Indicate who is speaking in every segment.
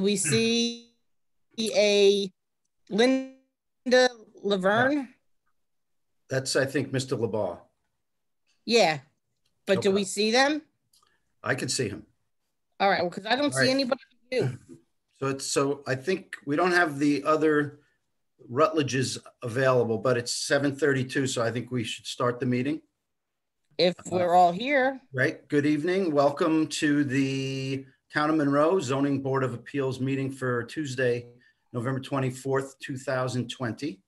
Speaker 1: we see a Linda Laverne?
Speaker 2: That's, I think, Mr. LeBar.
Speaker 1: Yeah, but do
Speaker 2: Okay.
Speaker 1: we see them?
Speaker 2: I could see him.
Speaker 1: All right, well, because I don't see anybody new.
Speaker 2: So I think we don't have the other Rutledges available, but it's 7:32, so I think we should start the meeting.
Speaker 1: If we're all here.
Speaker 2: Right. Good evening. Welcome to the Town of Monroe Zoning Board of Appeals meeting for Tuesday, November 24th, 2020.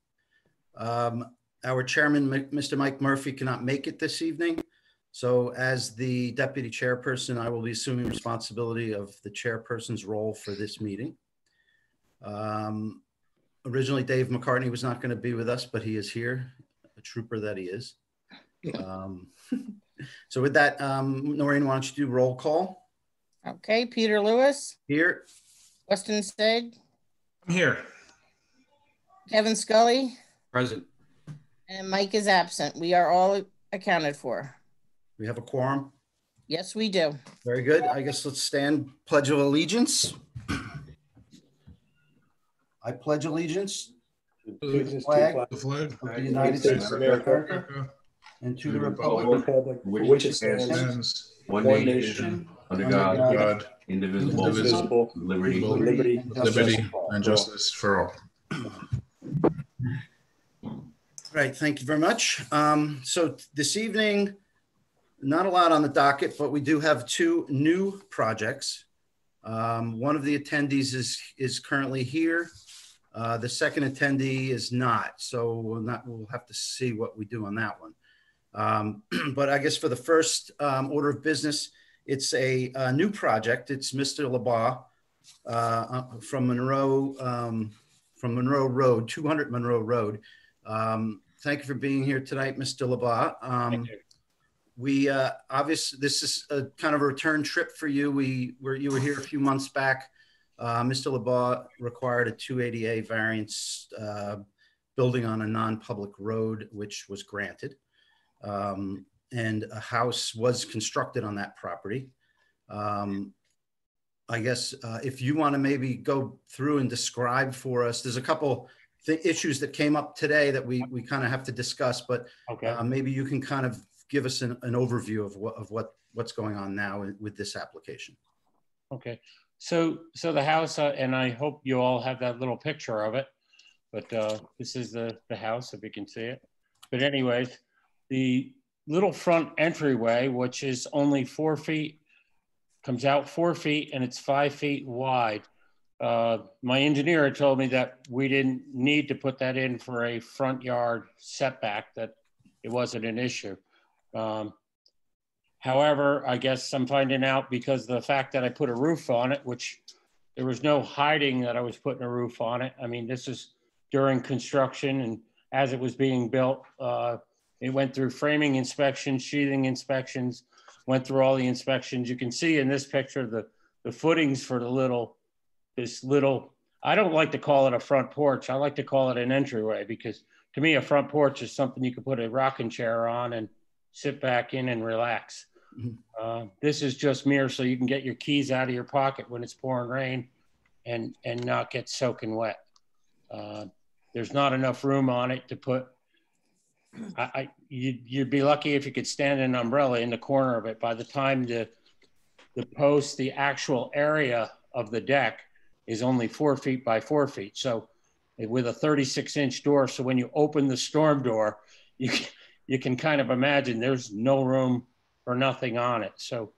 Speaker 2: Our chairman, Mr. Mike Murphy, cannot make it this evening. So as the deputy chairperson, I will be assuming responsibility of the chairperson's role for this meeting. Originally, Dave McCartney was not going to be with us, but he is here, a trooper that he is. So with that, Noreen, why don't you do roll call?
Speaker 1: Okay, Peter Lewis.
Speaker 2: Here.
Speaker 1: Weston Stead.
Speaker 3: I'm here.
Speaker 1: Kevin Scully.
Speaker 3: Present.
Speaker 1: And Mike is absent. We are all accounted for.
Speaker 2: We have a quorum.
Speaker 1: Yes, we do.
Speaker 2: Very good. I guess let's stand. Pledge of allegiance. I pledge allegiance to the flag of the United States of America and to the republic
Speaker 4: for which it stands, one nation, under God, indivisible, liberty
Speaker 3: and justice for all.
Speaker 2: Right. Thank you very much. So this evening, not a lot on the docket, but we do have two new projects. One of the attendees is currently here. The second attendee is not. So we'll have to see what we do on that one. But I guess for the first order of business, it's a new project. It's Mr. LeBar from Monroe Road, 200 Monroe Road. Thank you for being here tonight, Mr. LeBar. We obviously, this is a kind of a return trip for you. You were here a few months back. Mr. LeBar required a 280A variance building on a non-public road, which was granted. And a house was constructed on that property. I guess if you want to maybe go through and describe for us, there's a couple issues that came up today that we kind of have to discuss, but maybe you can kind of give us an overview of what's going on now with this application.
Speaker 5: Okay, so the house, and I hope you all have that little picture of it, but this is the house, if you can see it. But anyways, the little front entryway, which is only 4 feet, comes out 4 feet, and it's 5 feet wide. My engineer had told me that we didn't need to put that in for a front yard setback, that it wasn't an issue. However, I guess I'm finding out because of the fact that I put a roof on it, which there was no hiding that I was putting a roof on it. I mean, this is during construction, and as it was being built, it went through framing inspections, sheathing inspections, went through all the inspections. You can see in this picture the footings for this little, I don't like to call it a front porch. I like to call it an entryway, because to me, a front porch is something you can put a rocking chair on and sit back in and relax. Mm-hmm. This is just mere so you can get your keys out of your pocket when it's pouring rain and not get soaking wet. There's not enough room on it to put, you'd be lucky if you could stand an umbrella in the corner of it. By the time the post, the actual area of the deck is only 4 feet by 4 feet. So with a 36-inch door, so when you open the storm door, you can kind of imagine there's no room or nothing on it. So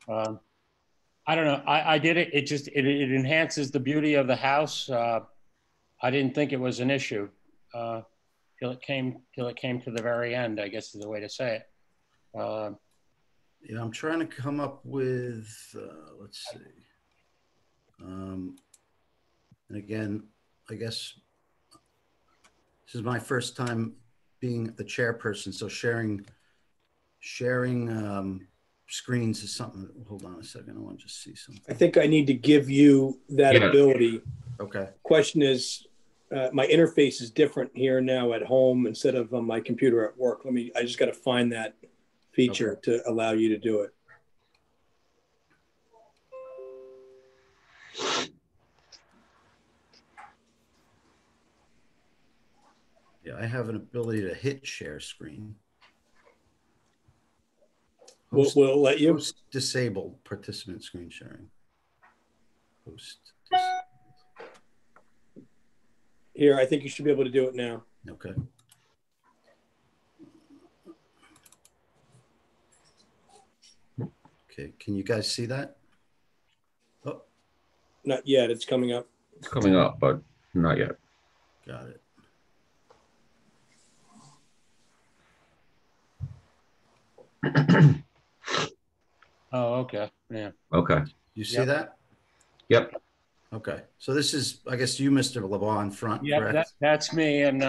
Speaker 5: I don't know, I did it. It enhances the beauty of the house. I didn't think it was an issue till it came to the very end, I guess is the way to say it.
Speaker 2: Yeah, I'm trying to come up with, let's see. And again, I guess this is my first time being the chairperson, so sharing screens is something. Hold on a second, I want to just see something.
Speaker 4: I think I need to give you that ability.
Speaker 2: Okay.
Speaker 4: Question is, my interface is different here now at home instead of on my computer at work. I just got to find that feature to allow you to do it.
Speaker 2: Yeah, I have an ability to hit share screen.
Speaker 4: We'll let you.
Speaker 2: Host disabled participant screen sharing. Host disabled.
Speaker 4: Here, I think you should be able to do it now.
Speaker 2: Okay. Okay, can you guys see that? Oh,
Speaker 4: Not yet. It's coming up.
Speaker 6: It's coming up, but not yet.
Speaker 2: got it.
Speaker 5: Oh, okay. Yeah.
Speaker 6: Okay.
Speaker 2: You see
Speaker 5: Yep.
Speaker 2: that?
Speaker 6: Yep.
Speaker 2: Okay, so this is, I guess you, Mr. LeBon, in front,
Speaker 5: Yeah,
Speaker 2: correct?
Speaker 5: that's me. And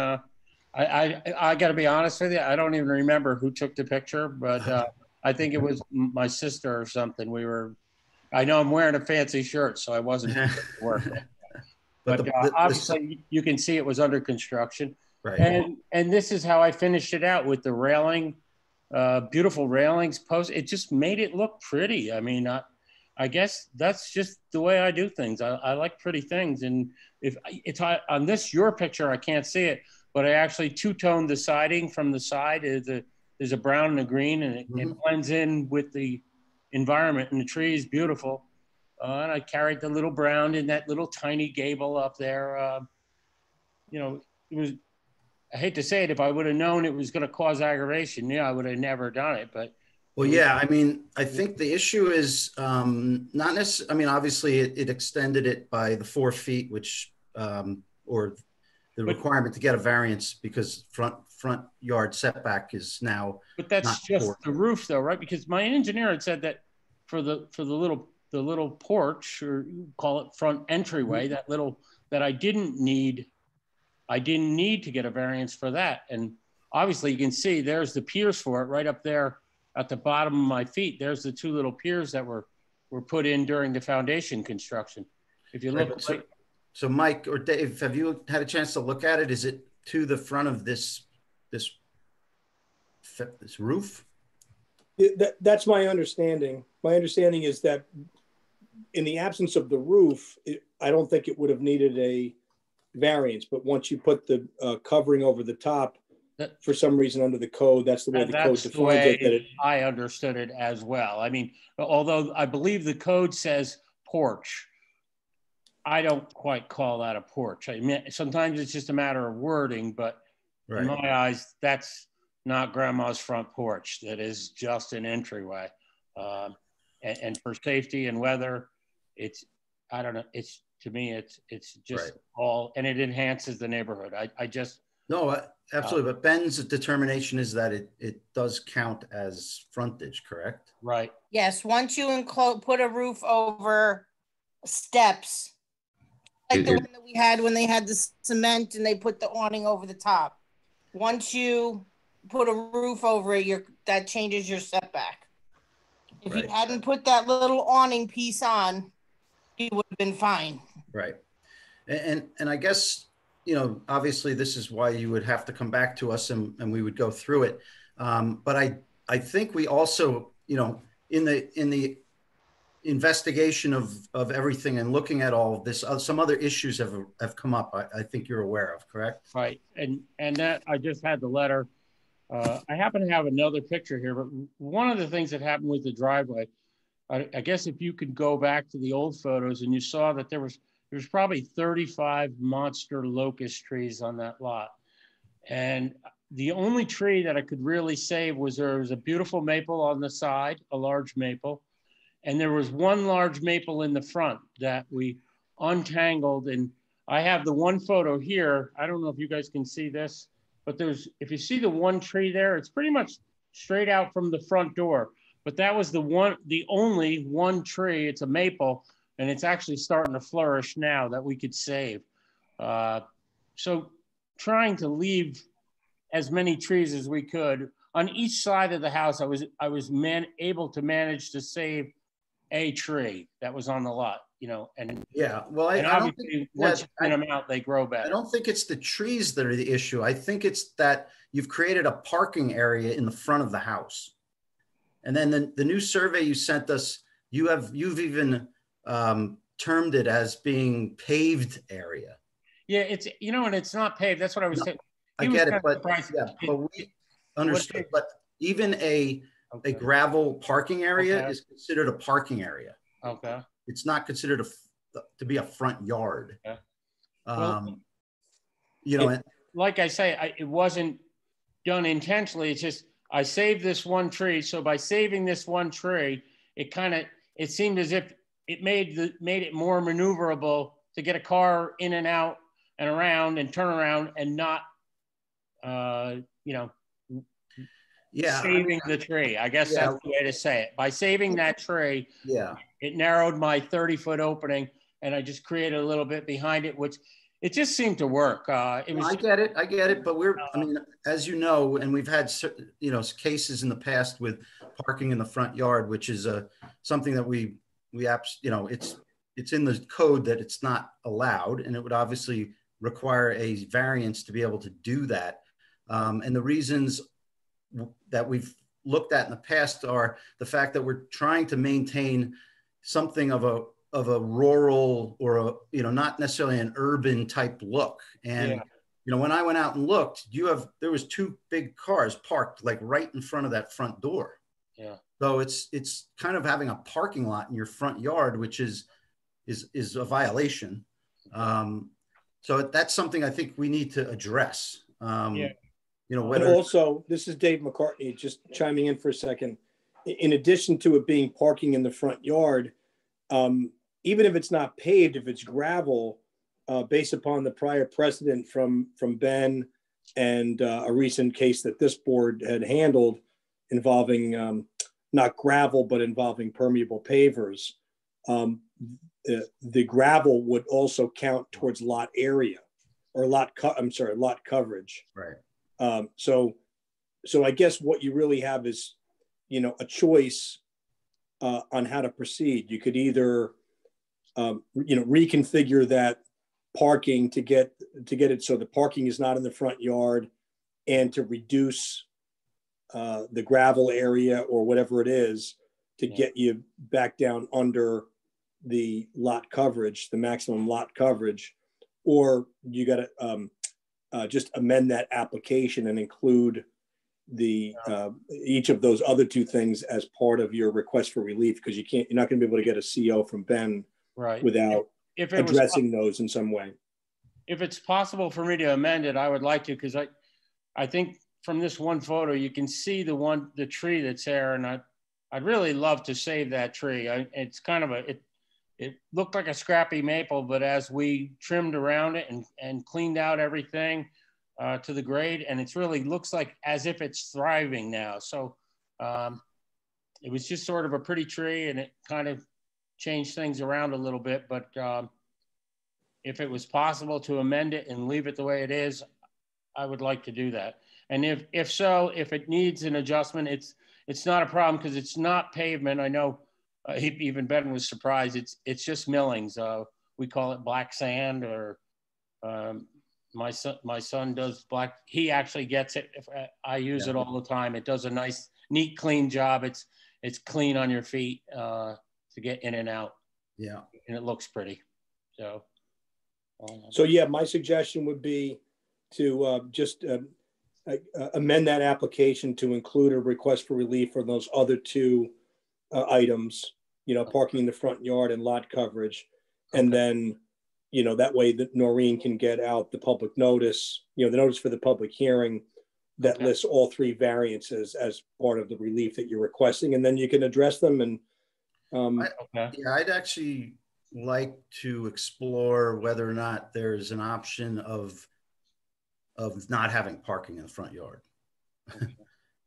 Speaker 5: I got to be honest with you. I don't even remember who took the picture, but I think it was my sister or something. I know I'm wearing a fancy shirt, so I wasn't working. But obviously, you can see it was under construction.
Speaker 2: right.
Speaker 5: And this is how I finished it out with the railing, beautiful railings post. It just made it look pretty. I mean, I guess that's just the way I do things. I like pretty things. And if it's on your picture, I can't see it, but I actually two-toned the siding from the side. There's a brown and a green, and it blends in with the environment, and the tree is beautiful. And I carried the little brown in that little tiny gable up there. You know, it was, I hate to say it, if I would have known it was going to cause aggravation, yeah, I would have never done it. But
Speaker 2: well, yeah, I mean, I think the issue is not necessarily, I mean, obviously it extended it by the 4 feet, which, or the requirement to get a variance because front yard setback is now.
Speaker 5: But that's just the roof though, right? Because my engineer had said that for the little porch, or you call it front entryway, that I didn't need to get a variance for that. And obviously you can see there's the piers for it right up there at the bottom of my feet. There's the 2 little piers that were put in during the foundation construction. If you look.
Speaker 2: Right, so Mike or Dave, have you had a chance to look at it? Is it to the front of this roof?
Speaker 4: That's my understanding. My understanding is that in the absence of the roof, I don't think it would have needed a variance. But once you put the covering over the top, for some reason under the code, that's the way the code defines it.
Speaker 5: I understood it as well. I mean, although I believe the code says porch, I don't quite call that a porch. I mean, sometimes it's just a matter of wording, but in my eyes, that's not grandma's front porch. That is just an entryway. And for safety and weather, I don't know. To me, it's just all, and it enhances the neighborhood. I just.
Speaker 2: No, absolutely. But Ben's determination is that it does count as frontage, correct?
Speaker 5: Right.
Speaker 1: Yes, once you put a roof over steps, like the one that we had when they had the cement and they put the awning over the top. Once you put a roof over it, that changes your setback. If you hadn't put that little awning piece on, you would have been fine.
Speaker 2: Right. And I guess, you know, obviously this is why you would have to come back to us and we would go through it. But I think we also, you know, in the investigation of everything and looking at all of this, some other issues have come up. I think you're aware of, correct?
Speaker 5: Right. And that I just had the letter. I happen to have another picture here, but one of the things that happened with the driveway, I guess if you could go back to the old photos and you saw that there's probably 35 monster locust trees on that lot. And the only tree that I could really save was there was a beautiful maple on the side, a large maple. And there was one large maple in the front that we untangled. And I have the one photo here. I don't know if you guys can see this, but if you see the one tree there, it's pretty much straight out from the front door. But that was the only one tree. It's a maple, and it's actually starting to flourish now that we could save. So trying to leave as many trees as we could on each side of the house. I was able to manage to save a tree that was on the lot, you know, and
Speaker 2: yeah, well, I don't think
Speaker 5: once you print them out, they grow better.
Speaker 2: I don't think it's the trees that are the issue. I think it's that you've created a parking area in the front of the house. And then the new survey you sent us, you've even termed it as being paved area.
Speaker 5: Yeah, it's, you know, and it's not paved. That's what I was saying.
Speaker 2: I
Speaker 5: He was
Speaker 2: get it,
Speaker 5: kind of
Speaker 2: but
Speaker 5: surprised.
Speaker 2: yeah, but we understood.
Speaker 5: did-
Speaker 2: But even a
Speaker 5: Okay.
Speaker 2: gravel parking area
Speaker 5: Okay.
Speaker 2: is considered a parking area.
Speaker 5: Okay.
Speaker 2: It's not considered to be a front yard.
Speaker 5: Okay.
Speaker 2: You know,
Speaker 5: Like I say, it wasn't done intentionally. It's just I saved this one tree. So by saving this one tree, it seemed as if it made it more maneuverable to get a car in and out and around and turn around and not, saving the tree. I guess that's the way to say it. By saving that tree, it narrowed my 30-foot opening, and I just created a little bit behind it, which it just seemed to work. I
Speaker 2: get it. But I mean, as you know, and we've had, cases in the past with parking in the front yard, which is something that it's in the code that it's not allowed, and it would obviously require a variance to be able to do that. And the reasons that we've looked at in the past are the fact that we're trying to maintain something of a rural or not necessarily an urban type look. And when I went out and looked, there was 2 big cars parked like right in front of that front door.
Speaker 5: Yeah.
Speaker 2: So it's kind of having a parking lot in your front yard, which is a violation. So that's something I think we need to address.
Speaker 4: And also, this is Dave McCartney, just chiming in for a second. In addition to it being parking in the front yard, even if it's not paved, if it's gravel, based upon the prior precedent from Ben and a recent case that this board had handled involving not gravel, but involving permeable pavers, the gravel would also count towards lot area or lot coverage.
Speaker 2: Right.
Speaker 4: So I guess what you really have is, a choice on how to proceed. You could either, reconfigure that parking to get it so the parking is not in the front yard, and to reduce the gravel area or whatever it is to get you back down under the lot coverage, the maximum lot coverage, or you got to just amend that application and include the each of those other 2 things as part of your request for relief, because you're not going to be able to get a CO from Ben without addressing those in some way.
Speaker 5: If it's possible for me to amend it, I would like to, because I think from this one photo you can see the tree that's there, and I'd really love to save that tree. It's kind of it looked like a scrappy maple, but as we trimmed around it and cleaned out everything to the grade, and it really looks like as if it's thriving now. So it was just sort of a pretty tree, and it kind of changed things around a little bit. But if it was possible to amend it and leave it the way it is, I would like to do that. And if it needs an adjustment, it's not a problem, because it's not pavement. I know even Ben was surprised. It's just millings. We call it black sand, or my son does black. He actually gets it. I use it all the time. It does a nice, neat, clean job. It's clean on your feet to get in and out.
Speaker 2: Yeah,
Speaker 5: and it looks pretty. So
Speaker 4: yeah, my suggestion would be to just amend that application to include a request for relief for those other 2 items, parking in the front yard and lot coverage. And then, that way that Noreen can get out the public notice, the notice for the public hearing that lists all 3 variances as part of the relief that you're requesting. And then you can address them. And
Speaker 2: I'd actually like to explore whether or not there's an option of not having parking in the front yard.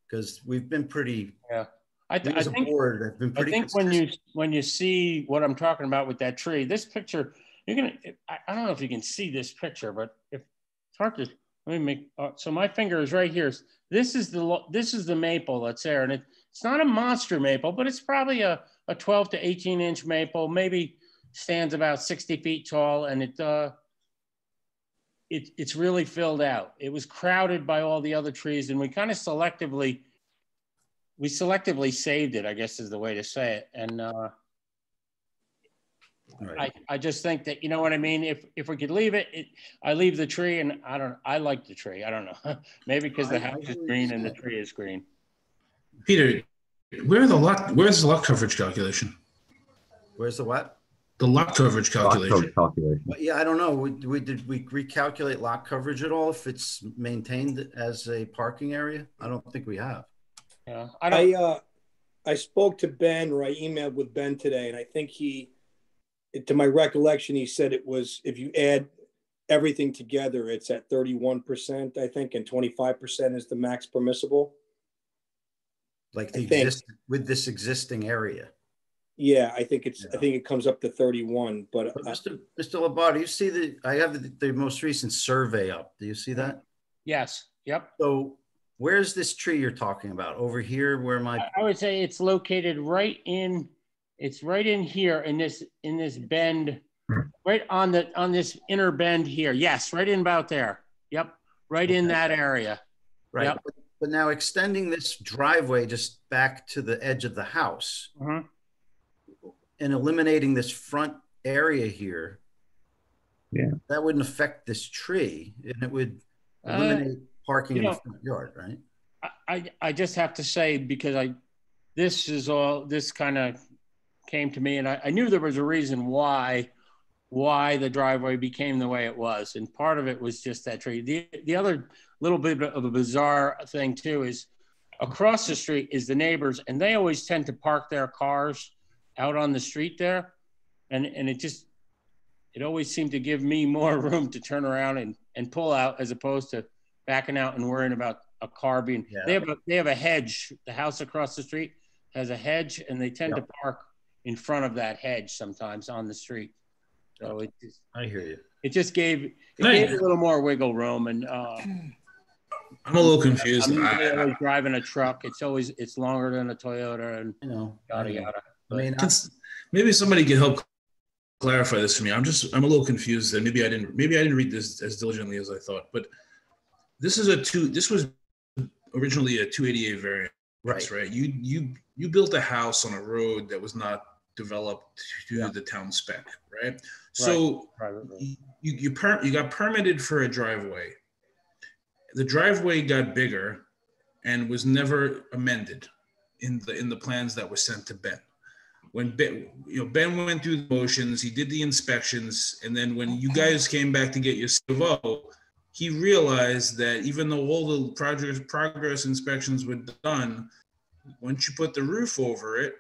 Speaker 2: Because we've been pretty
Speaker 5: I think when you see what I'm talking about with that tree, this picture, I don't know if you can see this picture, but if it's hard to, let me make, so my finger is right here. This is the maple that's there, and it's not a monster maple, but it's probably a 12 to 18 inch maple, maybe stands about 60 feet tall, and it's really filled out. It was crowded by all the other trees, and we kind of selectively saved it, I guess is the way to say it. And
Speaker 2: Right.
Speaker 5: I just think that, you know what I mean? If we could leave it, I leave the tree, and I like the tree. I don't know. Maybe because the house is green and the tree is green.
Speaker 3: Peter, where's the lot coverage calculation?
Speaker 2: Where's the what?
Speaker 3: The lot coverage calculation.
Speaker 6: Calculation.
Speaker 2: Well, yeah, I don't know. Did we recalculate lot coverage at all if it's maintained as a parking area? I don't think we have.
Speaker 5: Yeah,
Speaker 4: I spoke to Ben, or I emailed with Ben today, and I think to my recollection, he said it was, if you add everything together, it's at 31%, I think, and 25% is the max permissible.
Speaker 2: Like with this existing area.
Speaker 4: Yeah, I think it comes up to 31. But
Speaker 2: Mr. Labar, do you see I have the most recent survey up. Do you see that?
Speaker 5: yes. Yep.
Speaker 2: So where's this tree you're talking about? Over here where
Speaker 5: I would say it's located right in here in this bend, right on this inner bend here. Yes, right in about there. Yep. Right in that area.
Speaker 2: Right.
Speaker 5: Yep.
Speaker 2: But now extending this driveway just back to the edge of the house and eliminating this front area here.
Speaker 6: Yeah.
Speaker 2: That wouldn't affect this tree, and it would eliminate parking in the front yard, right?
Speaker 5: I just have to say, because this kind of came to me, and I knew there was a reason why the driveway became the way it was, and part of it was just that tree. The other little bit of a bizarre thing too is across the street is the neighbors, and they always tend to park their cars out on the street there, and it always seemed to give me more room to turn around and pull out, as opposed to backing out and worrying about a car being. Yeah. They have a hedge. The house across the street has a hedge, and they tend to park in front of that hedge sometimes on the street. So
Speaker 2: I hear you.
Speaker 5: It just gave a little more wiggle room, and
Speaker 3: I'm a little confused.
Speaker 5: I'm always driving a truck. It's longer than a Toyota, and yada yada.
Speaker 2: I mean,
Speaker 3: maybe somebody can help clarify this for me. I'm a little confused, and maybe I didn't read this as diligently as I thought. But this was originally a 288 variance, right? You built a house on a road that was not developed to the town spec, right? So you got permitted for a driveway. The driveway got bigger and was never amended in the plans that were sent to Ben. When Ben went through the motions, he did the inspections, and then when you guys came back to get your C of O, he realized that even though all the progress inspections were done, once you put the roof over it,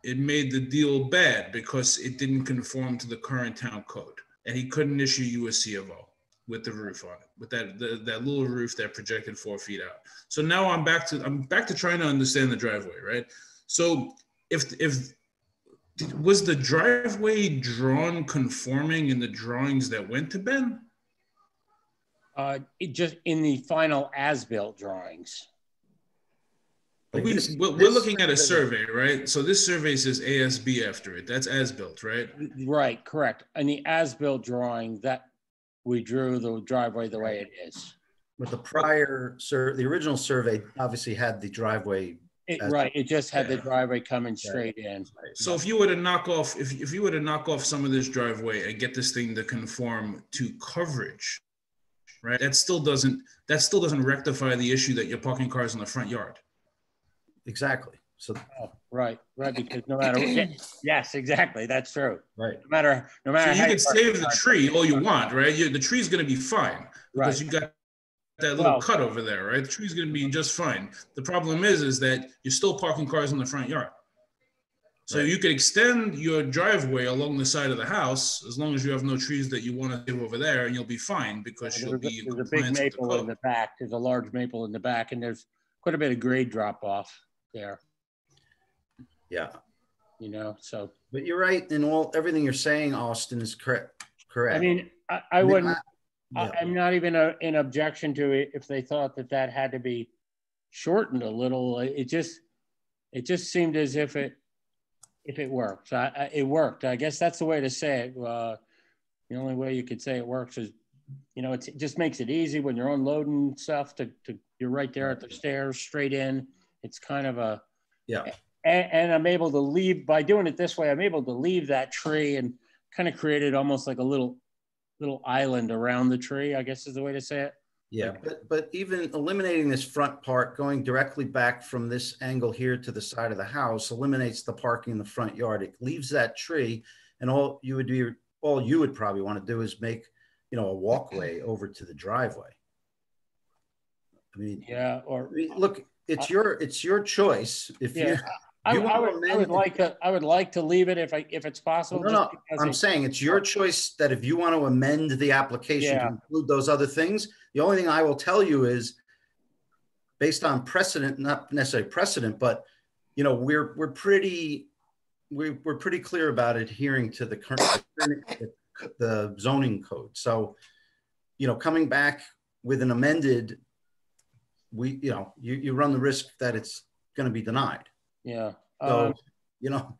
Speaker 3: it made the deal bad because it didn't conform to the current town code, and he couldn't issue you a C of O with the roof on it, with that little roof that projected 4 feet out. So now I'm back to trying to understand the driveway, right? So was the driveway drawn conforming in the drawings that went to Ben?
Speaker 5: It just in the final as-built drawings.
Speaker 3: We're looking at a survey, right? So this survey says ASB after it. That's as-built, right?
Speaker 5: Right, correct. And the as-built drawing, that we drew the driveway the way it is.
Speaker 2: But the original survey obviously had the driveway.
Speaker 5: It just had the driveway coming straight in.
Speaker 3: So if you were to knock off, if you were to knock off some of this driveway and get this thing to conform to coverage, right? That still doesn't rectify the issue that you're parking cars in the front yard.
Speaker 2: Exactly. So
Speaker 5: right, because no matter yes, exactly, that's true.
Speaker 2: Right.
Speaker 5: No matter.
Speaker 3: So you can save the tree all you want, right? The tree's going to be fine because you got that little cut over there, right? The tree's going to be just fine. The problem is that you're still parking cars in the front yard. So you could extend your driveway along the side of the house as long as you have no trees that you want to save over there, and you'll be fine because you'll be in compliance with the code.
Speaker 5: There's a big maple in the back. There's a large maple in the back, and there's quite a bit of grade drop off there.
Speaker 2: Yeah.
Speaker 5: So.
Speaker 2: But you're right in everything you're saying, Austin, is correct.
Speaker 5: I mean, I wouldn't. I'm not even in objection to it if they thought that had to be shortened a little. It just seemed as if it worked. It worked. I guess that's the way to say it. The only way you could say it works is, it just makes it easy when you're unloading stuff you're right there at the stairs, straight in. It's kind of a, and I'm able to leave, by doing it this way, I'm able to leave that tree, and kind of created almost like a little island around the tree, I guess is the way to say it.
Speaker 2: Yeah, but even eliminating this front part, going directly back from this angle here to the side of the house, eliminates the parking in the front yard. It leaves that tree, and all you would probably want to do is make, you know, a walkway over to the driveway. I mean,
Speaker 5: yeah, or
Speaker 2: look, it's your choice. If
Speaker 5: yeah, I would like to leave it if it's possible.
Speaker 2: No, I'm saying it's your choice that if you want to amend the application to include those other things, the only thing I will tell you is based on precedent, not necessarily precedent, but you know, we're pretty clear about adhering to the current the zoning code. So, you know, coming back with an amended, you run the risk that it's going to be denied.
Speaker 5: Yeah.
Speaker 2: So, you know,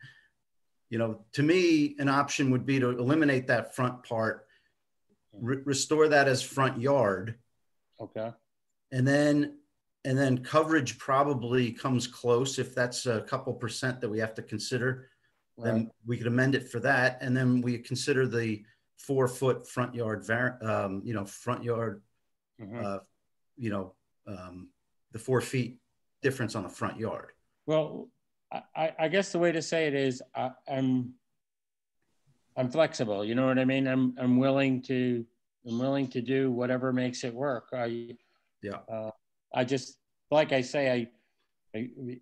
Speaker 2: to me, an option would be to eliminate that front part, restore that as front yard.
Speaker 5: Okay.
Speaker 2: And then coverage probably comes close. If that's a couple percent that we have to consider, then we could amend it for that. And then we consider the 4-foot front yard, front yard, the 4 feet difference on the front yard.
Speaker 5: Well, I guess the way to say it is I'm flexible. You know what I mean? I'm willing to do whatever makes it work. I just, like I say, the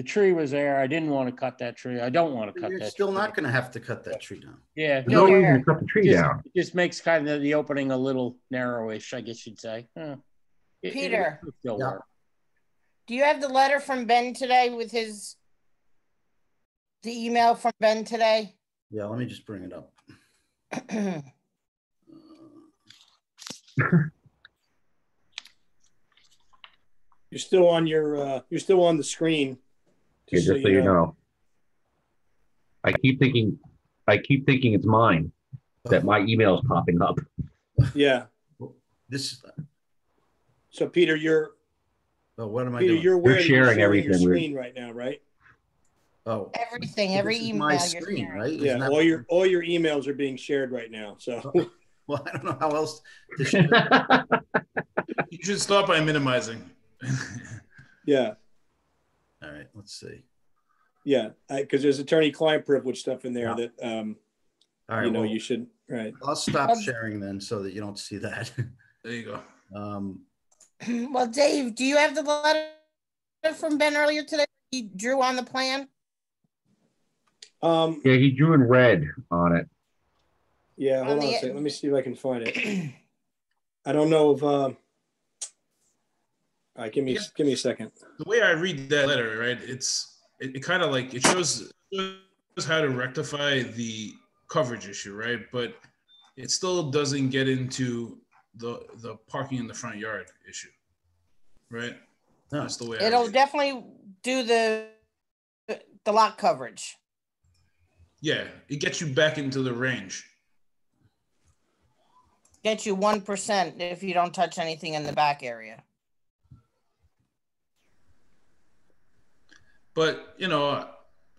Speaker 5: tree was there. I didn't want to cut that tree. I don't want to cut that tree. You're
Speaker 2: still not going to have to cut that tree down.
Speaker 5: Yeah.
Speaker 6: There's no reason to cut the tree down.
Speaker 5: It just makes kind of the opening a little narrowish, I guess you'd say.
Speaker 1: Peter,
Speaker 5: still work.
Speaker 1: Do you have the letter from Ben today with the email from Ben today?
Speaker 2: Yeah, let me just bring it up.
Speaker 4: You're still on the screen.
Speaker 6: Just so you know. I keep thinking it's mine, that my email is popping up.
Speaker 4: Yeah. So Peter,
Speaker 2: what am I doing?
Speaker 4: You're
Speaker 6: sharing everything.
Speaker 4: Your screen right now, right?
Speaker 2: Oh,
Speaker 1: everything, every email.
Speaker 2: My screen, right?
Speaker 4: Yeah, all your emails are being shared right now. So,
Speaker 2: well, I don't know how else to share.
Speaker 3: You should start by minimizing.
Speaker 4: Yeah.
Speaker 2: All right. Let's see.
Speaker 4: Yeah, because there's attorney-client privilege stuff in there that
Speaker 2: all right,
Speaker 4: you should. Right.
Speaker 2: I'll stop sharing then, so that you don't see that.
Speaker 3: There you go.
Speaker 1: Well, Dave, do you have the letter from Ben earlier today? He drew on the plan.
Speaker 6: Yeah, he drew in red on it.
Speaker 4: Yeah, hold on a second. Let me see if I can find it. I don't know if. All right, give me a second.
Speaker 3: The way I read that letter, right? It kind of like it shows how to rectify the coverage issue, right? But it still doesn't get into the parking in the front yard issue, right?
Speaker 2: No.
Speaker 3: That's the way
Speaker 1: it'll definitely do the lot coverage.
Speaker 3: Yeah, it gets you back into the range.
Speaker 1: Get you 1% if you don't touch anything in the back area.
Speaker 3: But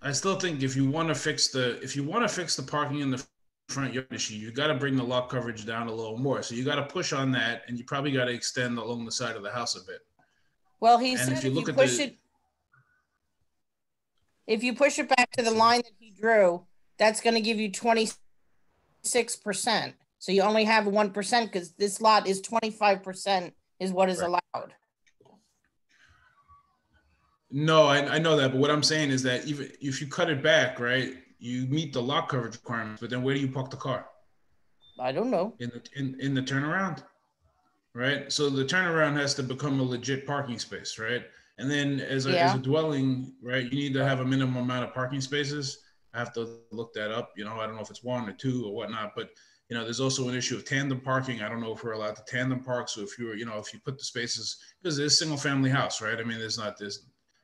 Speaker 3: I still think if you want to fix the parking in the front yard issue, you got to bring the lot coverage down a little more. So you got to push on that, and you probably got to extend along the side of the house a bit.
Speaker 1: Well, he said if you push it back to the line that he drew, that's going to give you 26%. So you only have 1% because this lot is 25% is what is allowed.
Speaker 3: No, I know that, but what I'm saying is that even if you cut it back, right, you meet the lot coverage requirements. But then where do you park the car?
Speaker 1: I don't know.
Speaker 3: In the turnaround, right? So the turnaround has to become a legit parking space, right? And then as a dwelling, right, you need to have a minimum amount of parking spaces. I have to look that up. I don't know if it's 1 or 2 or whatnot, but there's also an issue of tandem parking. I don't know if we're allowed to tandem park. So if if you put the spaces, because it's a single family house, right? I mean, there's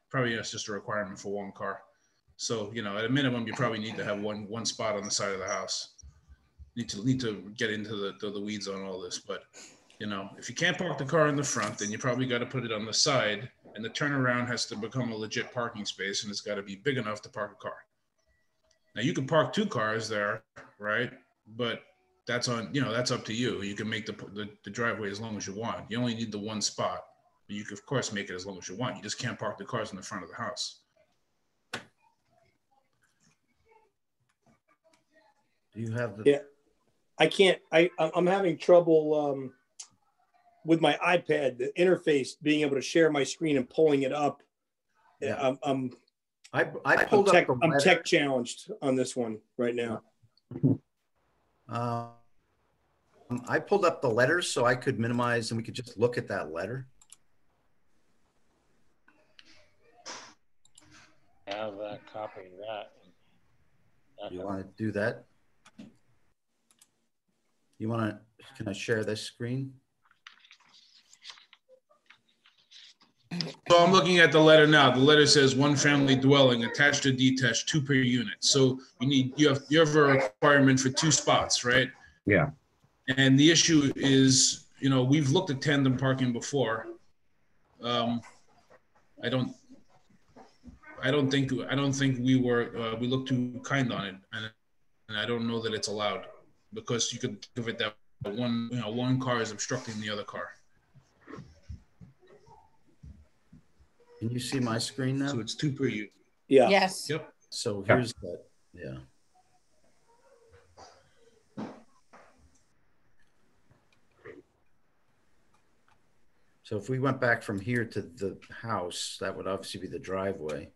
Speaker 3: probably it's just a requirement for 1 car. So, at a minimum, you probably need to have one spot on the side of the house. Need to get into the weeds on all this. But, if you can't park the car in the front, then you probably got to put it on the side, and the turnaround has to become a legit parking space, and it's got to be big enough to park a car. Now you can park 2 cars there, right? But that's on, that's up to you. You can make the driveway as long as you want. You only need the 1 spot. You can, of course, make it as long as you want. You just can't park the cars in the front of the house.
Speaker 2: Do you have the?
Speaker 4: Yeah, I can't. I'm having trouble with my iPad. The interface, being able to share my screen and pulling it up.
Speaker 2: Yeah.
Speaker 4: I
Speaker 2: pulled up.
Speaker 4: I'm tech challenged on this one right now.
Speaker 2: I pulled up the letters so I could minimize and we could just look at that letter.
Speaker 5: I have that copy of that.
Speaker 2: You want to do that? You want to? Can I share this screen?
Speaker 3: So I'm looking at the letter now. The letter says 1 family dwelling, attached or detached, 2 per unit. So you have a requirement for 2 spots, right?
Speaker 6: Yeah.
Speaker 3: And the issue is, we've looked at tandem parking before. I don't think we looked too kind on it, and I don't know that it's allowed, because you could give it that one car is obstructing the other car.
Speaker 2: Can you see my screen now?
Speaker 3: So it's 2 per unit.
Speaker 4: Yeah.
Speaker 1: Yes.
Speaker 3: Yep.
Speaker 2: So here's that. Yeah. So if we went back from here to the house, that would obviously be the driveway.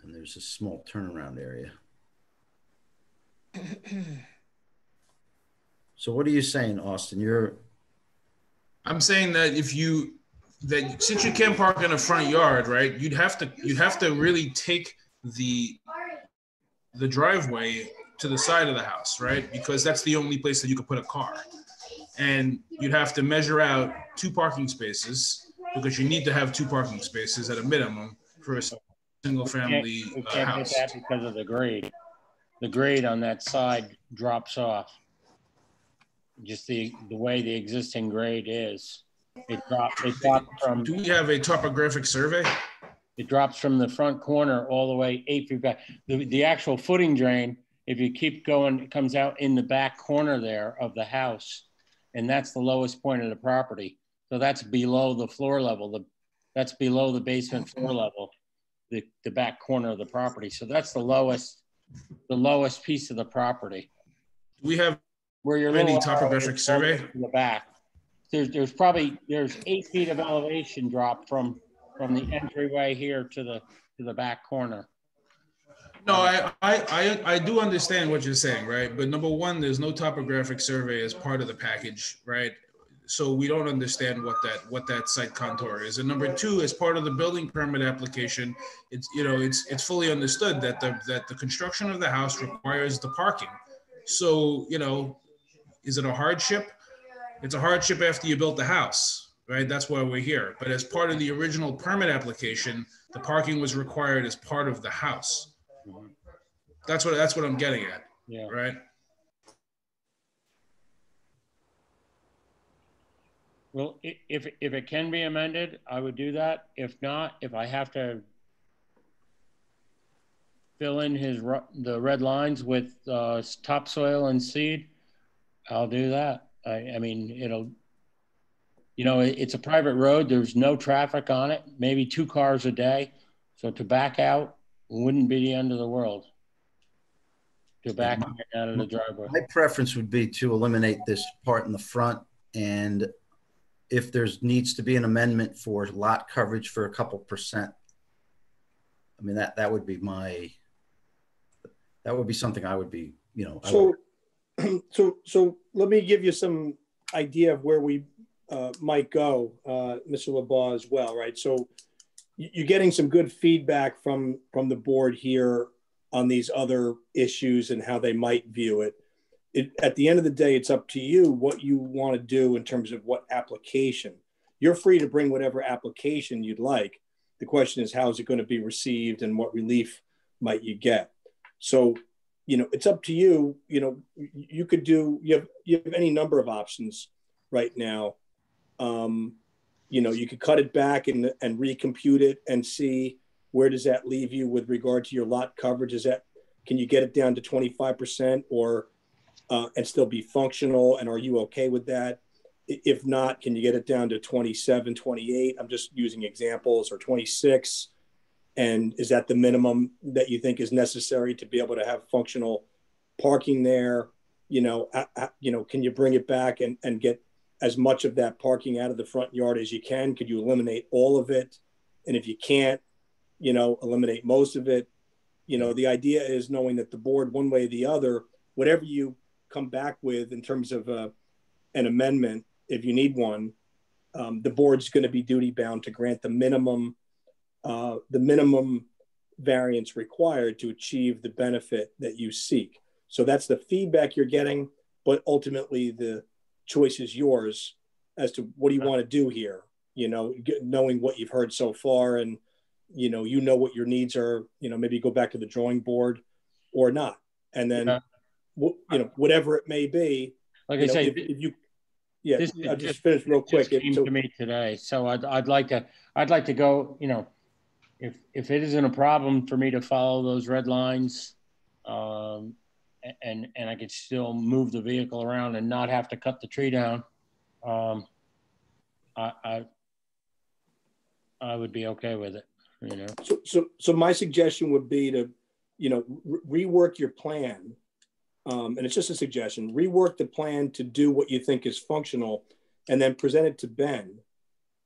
Speaker 2: And there's a small turnaround area. So what are you saying, Austin?
Speaker 3: I'm saying that since you can't park in the front yard, right? You'd have to really take the driveway to the side of the house, right? Because that's the only place that you could put a car. And you'd have to measure out 2 parking spaces, because you need to have 2 parking spaces at a minimum for a single family
Speaker 5: We can't
Speaker 3: house.
Speaker 5: get that because of the grade. The grade on that side drops off. Just the way the existing grade is. It drops from.
Speaker 3: Do we have a topographic survey?
Speaker 5: It drops from the front corner all the way 8 feet back. The actual footing drain, if you keep going, it comes out in the back corner there of the house. And that's the lowest point of the property. So that's below the floor level. That's below the basement floor level, the back corner of the property. So that's the lowest piece of the property.
Speaker 3: Do we have
Speaker 5: where your
Speaker 3: any topographic survey
Speaker 5: in the back? There's 8 feet of elevation drop from the entryway here to the back corner.
Speaker 3: No, I do understand what you're saying, right? But number one, there's no topographic survey as part of the package, right? So we don't understand what that site contour is. And number two, as part of the building permit application, it's fully understood that the construction of the house requires the parking. So, is it a hardship? It's a hardship after you built the house, right? That's why we're here. But as part of the original permit application, the parking was required as part of the house. That's what I'm getting at. Yeah. Right.
Speaker 5: Well, if it can be amended, I would do that. If not, if I have to fill in the red lines with topsoil and seed, I'll do that. I mean, it's a private road. There's no traffic on it, maybe 2 cars a day. So to back out wouldn't be the end of the world. To back out of the driveway.
Speaker 2: My preference would be to eliminate this part in the front, and if there's needs to be an amendment for lot coverage for a couple percent, I mean, that would be something I would be,
Speaker 4: So let me give you some idea of where we might go, Mr. LeBlanc as well, right? So you're getting some good feedback from the board here on these other issues and how they might view it. At the end of the day, it's up to you what you want to do in terms of what application. You're free to bring whatever application you'd like. The question is, how is it going to be received and what relief might you get? So, it's up to you. You could do, you have any number of options right now. You could cut it back and recompute it and see where does that leave you with regard to your lot coverage? Can you get it down to 25% or and still be functional? And are you okay with that? If not, can you get it down to 27, 28? I'm just using examples, or 26. And is that the minimum that you think is necessary to be able to have functional parking there? Can you bring it back and get as much of that parking out of the front yard as you can? Could you eliminate all of it? And if you can't, eliminate most of it. The idea is knowing that the board, one way or the other, whatever you come back with in terms of an amendment, if you need one, the board's going to be duty bound to grant the minimum variance required to achieve the benefit that you seek. So that's the feedback you're getting, but ultimately the choice is yours as to what do you want to do here, knowing what you've heard so far, and what your needs are, maybe go back to the drawing board or not. And then, whatever it may be,
Speaker 5: like I say,
Speaker 4: if you, I'll just finish real quick.
Speaker 5: It came to me today. So I'd like to go, if it isn't a problem for me to follow those red lines, and I could still move the vehicle around and not have to cut the tree down, I would be okay with it.
Speaker 4: So my suggestion would be to, rework your plan. And it's just a suggestion, rework the plan to do what you think is functional, and then present it to Ben,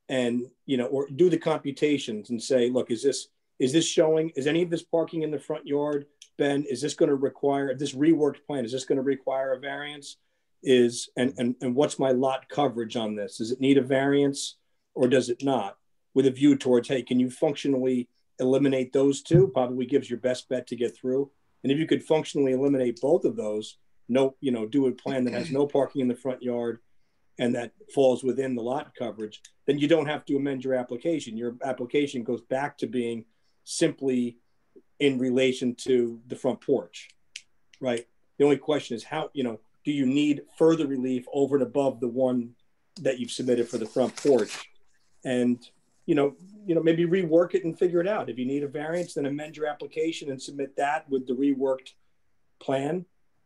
Speaker 4: and, or do the computations and say, look, is this showing, is any of this parking in the front yard, Ben? Is this going to require, this reworked plan, is this going to require a variance? And what's my lot coverage on this? Does it need a variance or does it not? With a view towards, hey, can you functionally eliminate those two? Probably gives your best bet to get through. And if you could functionally eliminate both of those, do a plan that has no parking in the front yard and that falls within the lot coverage, then you don't have to amend your application. Your application goes back to being simply in relation to the front porch, right? The only question is how, do you need further relief over and above the one that you've submitted for the front porch? And, maybe rework it and figure it out. If you need a variance, then amend your application and submit that with the reworked plan.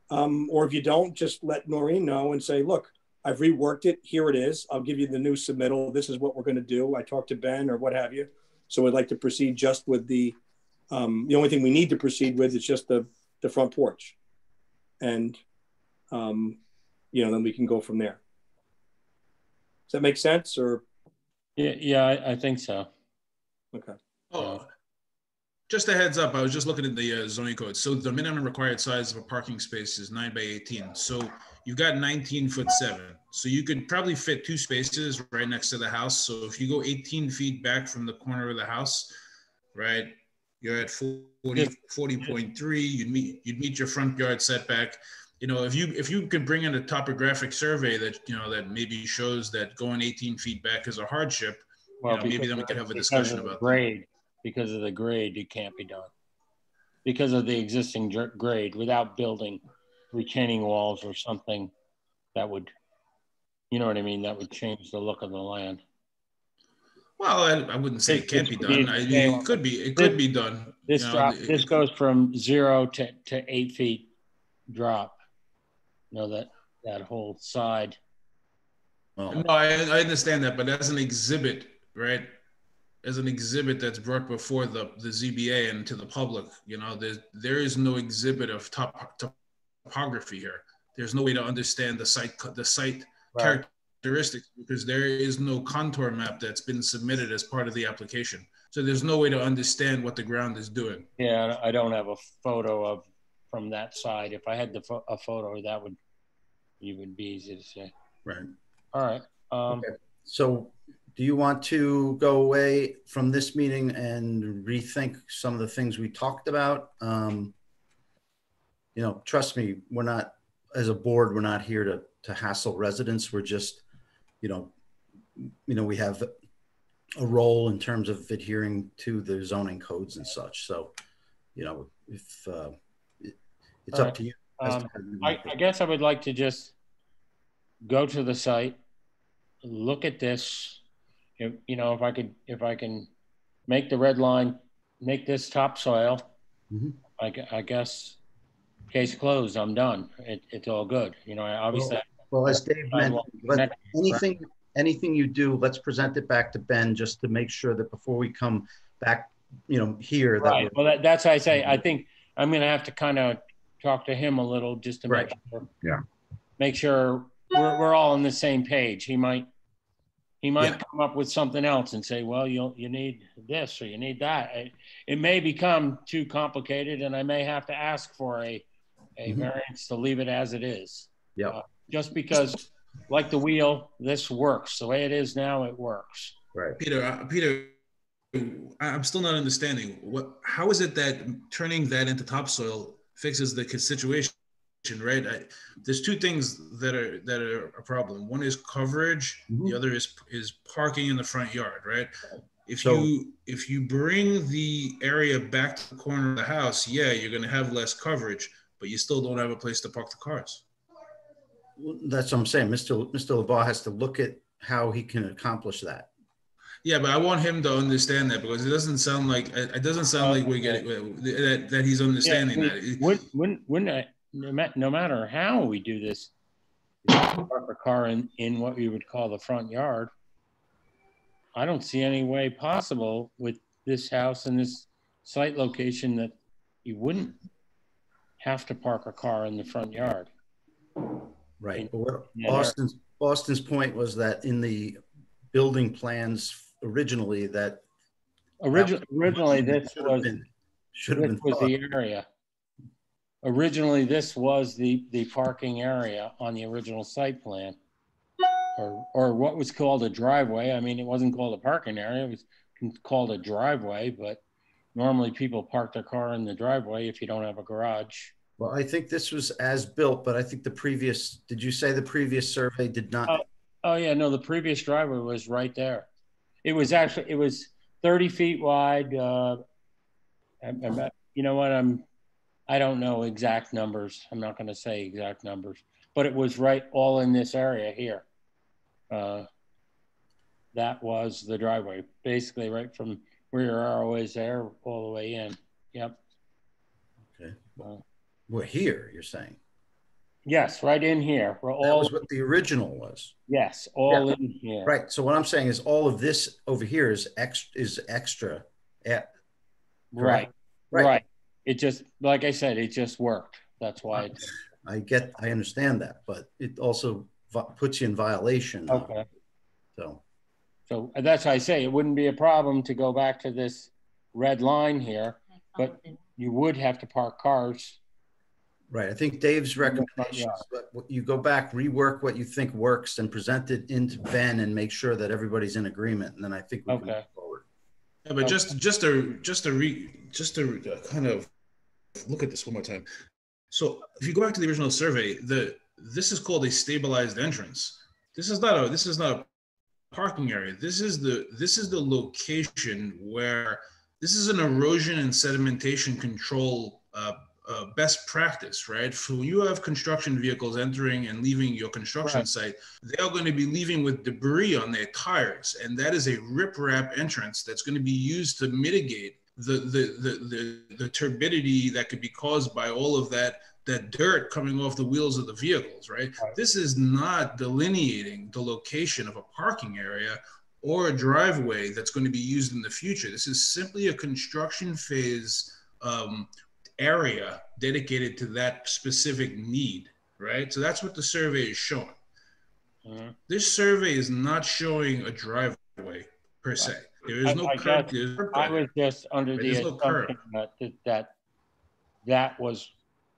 Speaker 4: Or if you don't, just let Noreen know and say, look, I've reworked it. Here it is. I'll give you the new submittal. This is what we're going to do. I talked to Ben or what have you. So I'd like to proceed just with the only thing we need to proceed with is just the front porch. And, then we can go from there. Does that make sense? Or?
Speaker 5: Yeah, I think so.
Speaker 4: Okay.
Speaker 3: Oh, just a heads up. I was just looking at the zoning code. So the minimum required size of a parking space is 9 by 18. So you've got 19'7". So you could probably fit 2 spaces right next to the house. So if you go 18 feet back from the corner of the house, right, you're at 40.3. You'd meet your front yard setback. If you could bring in a topographic survey that that maybe shows that going 18 feet back is a hardship,
Speaker 5: well,
Speaker 3: maybe then we could have a discussion about
Speaker 5: grade. That. Because of the grade, it can't be done. Because of the existing grade, without building retaining walls or something that would, that would change the look of the land.
Speaker 3: Well, I wouldn't say it can't be done. It could be done.
Speaker 5: This goes from 0 to 8 feet drop. That whole side.
Speaker 3: No, I understand that, but as an exhibit, right? As an exhibit that's brought before the ZBA and to the public, there is no exhibit of topography here. There's no way to understand the site right. Characteristics because there is no contour map that's been submitted as part of the application. So there's no way to understand what the ground is doing.
Speaker 5: Yeah, I don't have a photo from that side. If I had a photo, that would even be easy to say.
Speaker 3: Right.
Speaker 5: All right.
Speaker 2: Okay. So do you want to go away from this meeting and rethink some of the things we talked about? Trust me, we're not, as a board, we're not here to hassle residents. We're just, we have a role in terms of adhering to the zoning codes and such. So, if it's up to you.
Speaker 5: I guess I would like to just go to the site, look at this. If I can make the red line make this topsoil.
Speaker 2: Mhm.
Speaker 5: I guess case closed. I'm done. It's all good. You know, obviously.
Speaker 2: Well, as Dave mentioned, anything you do, let's present it back to Ben just to make sure that before we come back, you know, here. That
Speaker 5: right. Well, that's why I say I think I'm going to have to kind of talk to him a little just to
Speaker 2: right.
Speaker 5: make sure we're all on the same page. He might come up with something else and say, well, you need this or you need that. It may become too complicated, and I may have to ask for a variance to leave it as it is.
Speaker 2: Yeah.
Speaker 5: Just because, like the wheel, this works. The way it is now, it works.
Speaker 2: Right.
Speaker 3: Peter, I'm still not understanding how is it that turning that into topsoil fixes the situation, right? There's two things that are a problem. One is coverage. Mm-hmm. The other is parking in the front yard, right? If you bring the area back to the corner of the house, you're going to have less coverage, but you still don't have a place to park the cars.
Speaker 2: That's what I'm saying. Mr. LeBar has to look at how he can accomplish that.
Speaker 3: Yeah, but I want him to understand that, because it doesn't sound like we're getting that he's understanding that.
Speaker 5: Wouldn't no matter how we do this, park a car in what we would call the front yard, I don't see any way possible with this house and this site location that you wouldn't have to park a car in the front yard.
Speaker 2: Right. But what Austin's point was that in the building plans originally this was the area. Originally, this was the parking area on the original site plan, or what was called a driveway. I mean, it wasn't called a parking area; it was called a driveway. But normally, people park their car in the driveway if you don't have a garage. Well, I think this was as built, but I think did you say the previous survey did not?
Speaker 5: Oh yeah, no, the previous driveway was right there. It was 30 feet wide. You know what? I don't know exact numbers. I'm not going to say exact numbers, but it was right all in this area here. That was the driveway, basically right from where your arrow is there all the way in. Yep.
Speaker 2: Okay. We're here, you're saying?
Speaker 5: Yes, right in here. That
Speaker 2: was what the original was.
Speaker 5: Yes, in here.
Speaker 2: Right. So what I'm saying is all of this over here is extra. Yeah.
Speaker 5: Right. It just, like I said, it just worked. That's why.
Speaker 2: I understand that, but it also puts you in violation.
Speaker 5: Okay.
Speaker 2: So
Speaker 5: that's why I say it wouldn't be a problem to go back to this red line here, but you would have to park cars.
Speaker 2: Right. I think Dave's recommendation is that you go back, rework what you think works, and present it into Ben and make sure that everybody's in agreement. And then I think we can move forward.
Speaker 3: Yeah, but just to kind of look at this one more time. So if you go back to the original survey, this is called a stabilized entrance. This is not a parking area. This is the location where this is an erosion and sedimentation control best practice, right? So when you have construction vehicles entering and leaving your construction site, they are going to be leaving with debris on their tires, and that is a riprap entrance that's going to be used to mitigate the turbidity that could be caused by all of that dirt coming off the wheels of the vehicles, right? This is not delineating the location of a parking area or a driveway that's going to be used in the future. This is simply a construction phase area dedicated to that specific need, right? So that's what the survey is showing. This survey is not showing a driveway per se. There is no curb.
Speaker 5: I was just under the assumption that was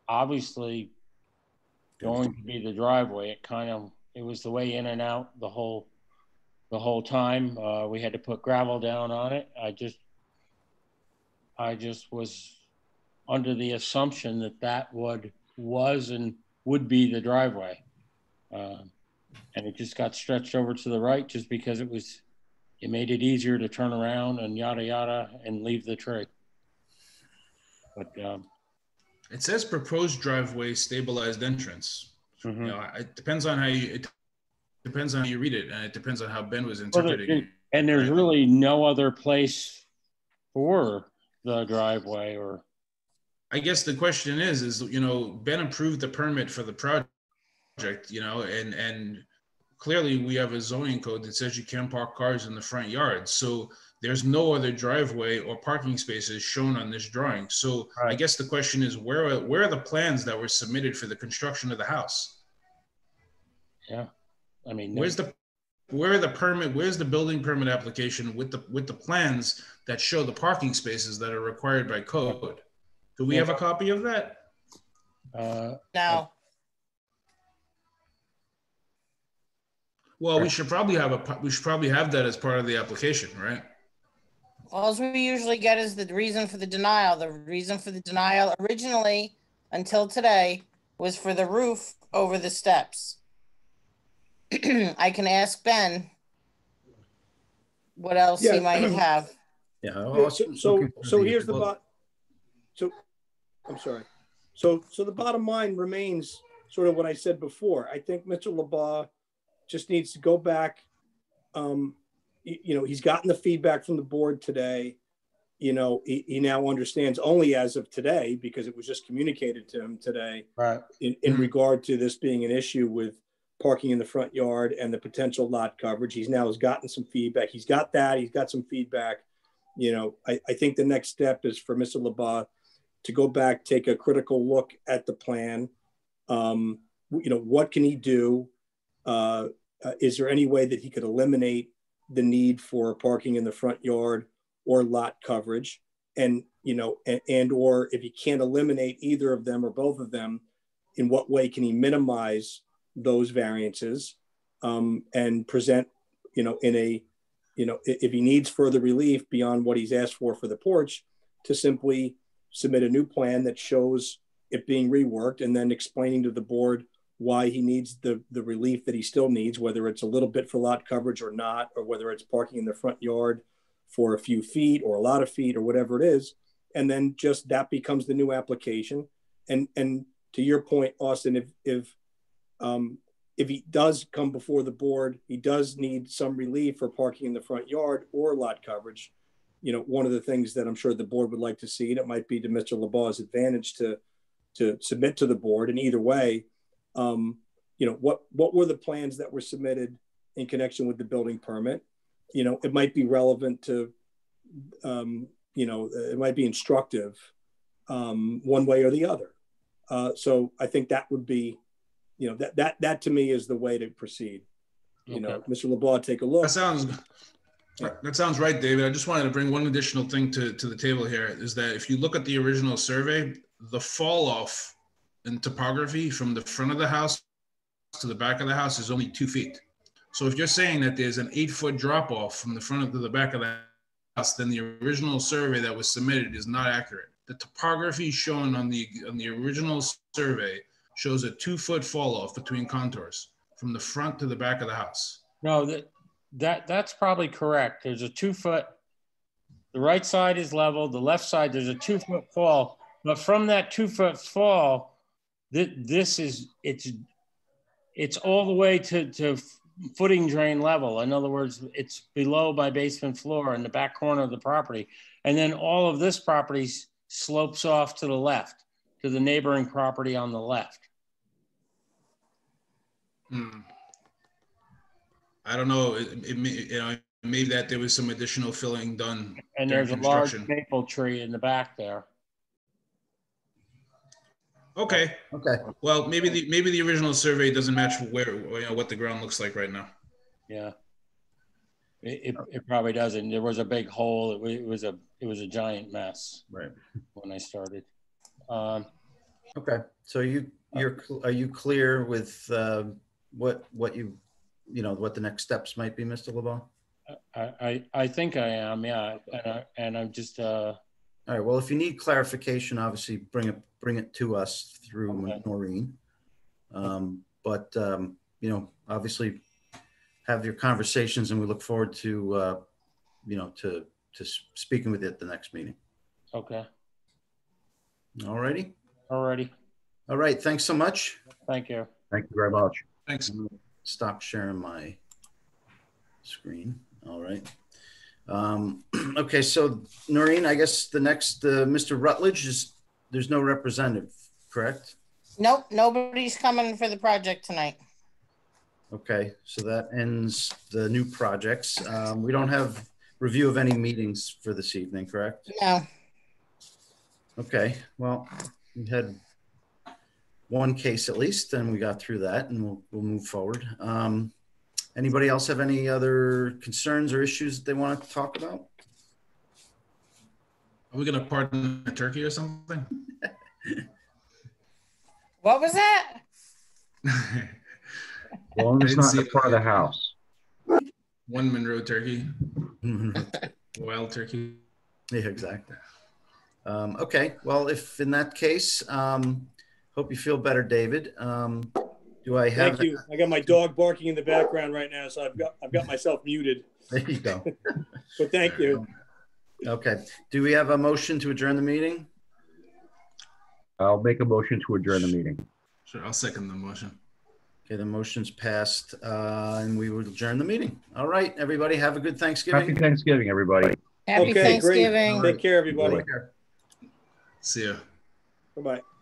Speaker 5: obviously going to be the driveway. It was the way in and out the whole time. We had to put gravel down on it. I just was under the assumption that was and would be the driveway. And it just got stretched over to the right just because it made it easier to turn around and yada, yada, and leave the tree. But
Speaker 3: it says proposed driveway stabilized entrance.
Speaker 5: Mm-hmm.
Speaker 3: You know, it depends on how you read it, and it depends on how Ben was interpreting it.
Speaker 5: And there's really no other place for the driveway or.
Speaker 3: I guess the question is, you know, Ben approved the permit for the project, you know, and clearly we have a zoning code that says you can't park cars in the front yard. So there's no other driveway or parking spaces shown on this drawing. So
Speaker 5: Right.
Speaker 3: I guess the question is, where are the plans that were submitted for the construction of the house?
Speaker 5: Yeah, I mean,
Speaker 3: where are the permit? Where's the building permit application with the plans that show the parking spaces that are required by code? Do we have a copy of that?
Speaker 1: No.
Speaker 3: Well, we should probably have that as part of the application, right?
Speaker 1: All we usually get is the reason for the denial. The reason for the denial originally, until today, was for the roof over the steps. I can ask Ben what else he might have.
Speaker 2: Yeah.
Speaker 4: So here's the So I'm sorry. So the bottom line remains sort of what I said before. I think Mr. LeBlanc just needs to go back. You know, he's gotten the feedback from the board today. You know, he now understands only as of today, because it was just communicated to him today,
Speaker 5: right,
Speaker 4: in regard to this being an issue with parking in the front yard and the potential lot coverage. He's now has gotten some feedback. He's got some feedback. You know, I think the next step is for Mr. LeBlanc to go back, take a critical look at the plan. You know, what can he do? Is there any way that he could eliminate the need for parking in the front yard or lot coverage? And, you know, and or if he can't eliminate either of them or both of them, in what way can he minimize those variances and present, you know, in a, you know, if he needs further relief beyond what he's asked for the porch, to simply submit a new plan that shows it being reworked, and then explaining to the board why he needs the relief that he still needs, whether it's a little bit for lot coverage or not, or whether it's parking in the front yard for a few feet or a lot of feet or whatever it is. And then just that becomes the new application. And to your point, Austin, if he does come before the board, he does need some relief for parking in the front yard or lot coverage. You know, one of the things that I'm sure the board would like to see, and it might be to Mr. LeBlanc's advantage to submit to the board. And either way, you know, what were the plans that were submitted in connection with the building permit? You know, it might be relevant to, you know, it might be instructive one way or the other. So I think that would be, you know, that to me is the way to proceed. You know, Mr. LeBlanc, take a look.
Speaker 3: That sounds right, David. I just wanted to bring one additional thing to the table here, is that if you look at the original survey, the fall off in topography from the front of the house to the back of the house is only 2 feet. So if you're saying that there's an 8-foot drop off from the front to the back of the house, then the original survey that was submitted is not accurate. The topography shown on the original survey shows a 2-foot fall off between contours from the front to the back of the house.
Speaker 5: No, that's probably correct. There's a 2-foot, the right side is level, the left side, there's a 2-foot fall. But from that 2-foot fall, it's all the way to footing drain level. In other words, it's below my basement floor in the back corner of the property. And then all of this property slopes off to the left, to the neighboring property on the left.
Speaker 3: I don't know. You know, maybe that there was some additional filling done.
Speaker 5: And there's a large maple tree in the back there.
Speaker 3: Okay. Well, maybe the original survey doesn't match what the ground looks like right now.
Speaker 5: Yeah. It probably doesn't. There was a big hole. It was a giant mess.
Speaker 2: Right.
Speaker 5: When I started.
Speaker 2: Okay. So are you clear with what what the next steps might be, Mr. LeBlanc?
Speaker 5: I think I am. Yeah. And I'm just.
Speaker 2: All right. Well, if you need clarification, obviously bring it to us through Maureen. But you know, obviously have your conversations, and we look forward to to speaking with you at the next meeting.
Speaker 5: Okay.
Speaker 2: All righty.
Speaker 5: Alrighty.
Speaker 2: All right. Thanks so much.
Speaker 5: Thank you.
Speaker 6: Thank you very much.
Speaker 3: Thanks.
Speaker 2: Stop sharing my screen. All right. Okay, so Noreen, I guess the next, Mr. Rutledge there's no representative, correct?
Speaker 1: Nope, nobody's coming for the project tonight.
Speaker 2: Okay, so that ends the new projects. We don't have review of any meetings for this evening, correct?
Speaker 1: No.
Speaker 2: Okay, well, we had one case at least, and we got through that, and we'll move forward. Anybody else have any other concerns or issues that they want to talk about?
Speaker 3: Are we gonna pardon a turkey or something?
Speaker 1: What was that?
Speaker 6: As long as it's not in the front of the house.
Speaker 3: One Monroe turkey. Wild turkey.
Speaker 2: Yeah, exactly. Okay, well, if in that case, hope you feel better, David. Do I have?
Speaker 4: Thank you. I got my dog barking in the background right now, so I've got myself muted.
Speaker 2: There you go.
Speaker 4: But thank you.
Speaker 2: Okay. Do we have a motion to adjourn the meeting?
Speaker 6: I'll make a motion to adjourn the meeting.
Speaker 3: Sure, I'll second the motion.
Speaker 2: Okay, the motion's passed, and we will adjourn the meeting. All right, everybody, have a good Thanksgiving.
Speaker 6: Happy Thanksgiving, everybody.
Speaker 1: Happy
Speaker 4: Okay, great.
Speaker 1: Thanksgiving.
Speaker 4: Take care, everybody.
Speaker 2: Take care.
Speaker 3: See ya.
Speaker 4: Bye-bye.